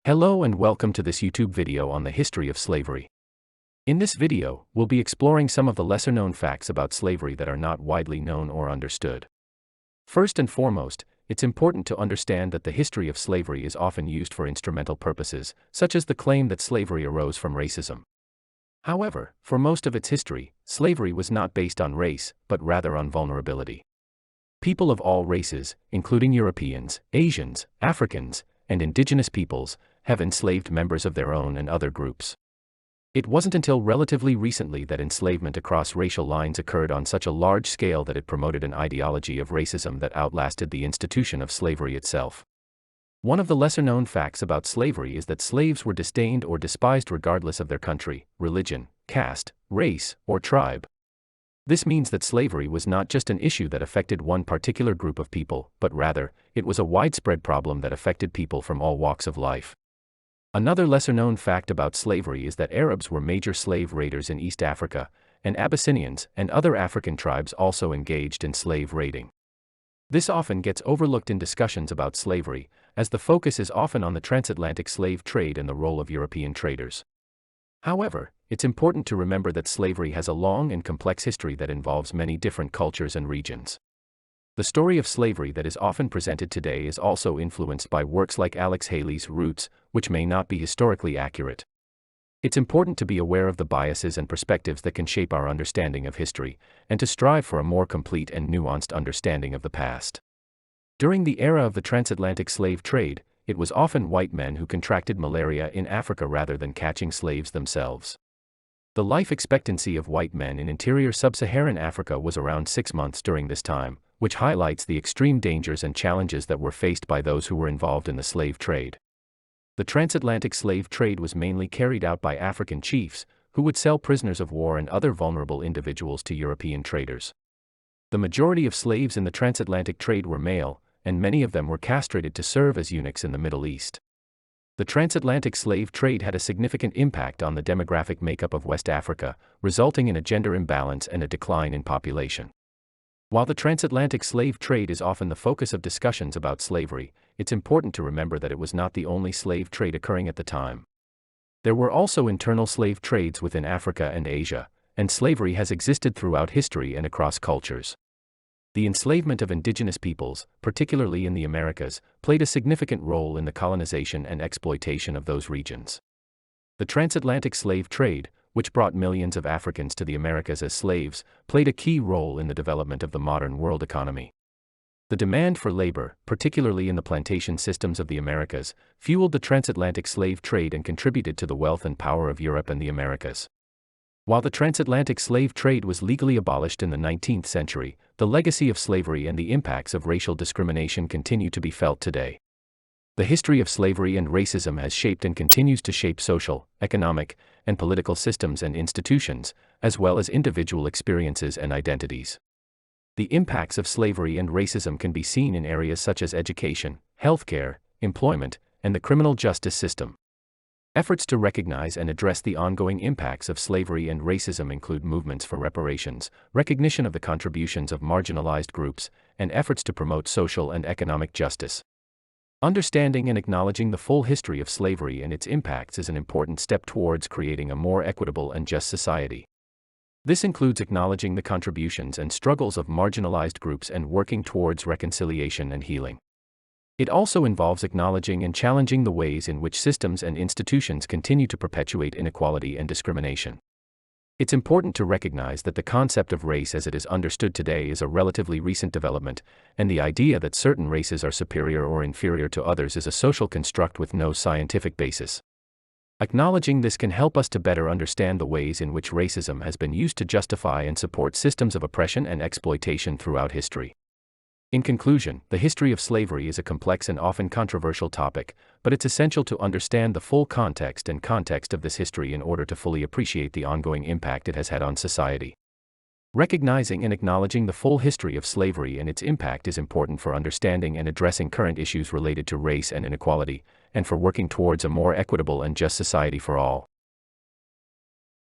Hello and welcome to this YouTube video on the history of slavery. In this video, we'll be exploring some of the lesser-known facts about slavery that are not widely known or understood. First and foremost, it's important to understand that the history of slavery is often used for instrumental purposes, such as the claim that slavery arose from racism. However, for most of its history, slavery was not based on race, but rather on vulnerability. People of all races, including Europeans, Asians, Africans, and indigenous peoples, have enslaved members of their own and other groups. It wasn't until relatively recently that enslavement across racial lines occurred on such a large scale that it promoted an ideology of racism that outlasted the institution of slavery itself. One of the lesser-known facts about slavery is that slaves were disdained or despised regardless of their country, religion, caste, race, or tribe. This means that slavery was not just an issue that affected one particular group of people, but rather, it was a widespread problem that affected people from all walks of life. Another lesser-known fact about slavery is that Arabs were major slave raiders in East Africa, and Abyssinians and other African tribes also engaged in slave raiding. This often gets overlooked in discussions about slavery, as the focus is often on the transatlantic slave trade and the role of European traders. However, it's important to remember that slavery has a long and complex history that involves many different cultures and regions. The story of slavery that is often presented today is also influenced by works like Alex Haley's Roots, which may not be historically accurate. It's important to be aware of the biases and perspectives that can shape our understanding of history, and to strive for a more complete and nuanced understanding of the past. During the era of the transatlantic slave trade, it was often white men who contracted malaria in Africa rather than catching slaves themselves. The life expectancy of white men in interior sub-Saharan Africa was around 6 months during this time, which highlights the extreme dangers and challenges that were faced by those who were involved in the slave trade. The transatlantic slave trade was mainly carried out by African chiefs, who would sell prisoners of war and other vulnerable individuals to European traders. The majority of slaves in the transatlantic trade were male, and many of them were castrated to serve as eunuchs in the Middle East. The transatlantic slave trade had a significant impact on the demographic makeup of West Africa, resulting in a gender imbalance and a decline in population. While the transatlantic slave trade is often the focus of discussions about slavery, it's important to remember that it was not the only slave trade occurring at the time. There were also internal slave trades within Africa and Asia, and slavery has existed throughout history and across cultures. The enslavement of indigenous peoples, particularly in the Americas, played a significant role in the colonization and exploitation of those regions. The transatlantic slave trade, which brought millions of Africans to the Americas as slaves, played a key role in the development of the modern world economy. The demand for labor, particularly in the plantation systems of the Americas, fueled the transatlantic slave trade and contributed to the wealth and power of Europe and the Americas. While the transatlantic slave trade was legally abolished in the 19th century, the legacy of slavery and the impacts of racial discrimination continue to be felt today. The history of slavery and racism has shaped and continues to shape social, economic, and political systems and institutions, as well as individual experiences and identities. The impacts of slavery and racism can be seen in areas such as education, healthcare, employment, and the criminal justice system. Efforts to recognize and address the ongoing impacts of slavery and racism include movements for reparations, recognition of the contributions of marginalized groups, and efforts to promote social and economic justice. Understanding and acknowledging the full history of slavery and its impacts is an important step towards creating a more equitable and just society. This includes acknowledging the contributions and struggles of marginalized groups and working towards reconciliation and healing. It also involves acknowledging and challenging the ways in which systems and institutions continue to perpetuate inequality and discrimination. It's important to recognize that the concept of race as it is understood today is a relatively recent development, and the idea that certain races are superior or inferior to others is a social construct with no scientific basis. Acknowledging this can help us to better understand the ways in which racism has been used to justify and support systems of oppression and exploitation throughout history. In conclusion, the history of slavery is a complex and often controversial topic, but it's essential to understand the full context of this history in order to fully appreciate the ongoing impact it has had on society. Recognizing and acknowledging the full history of slavery and its impact is important for understanding and addressing current issues related to race and inequality, and for working towards a more equitable and just society for all.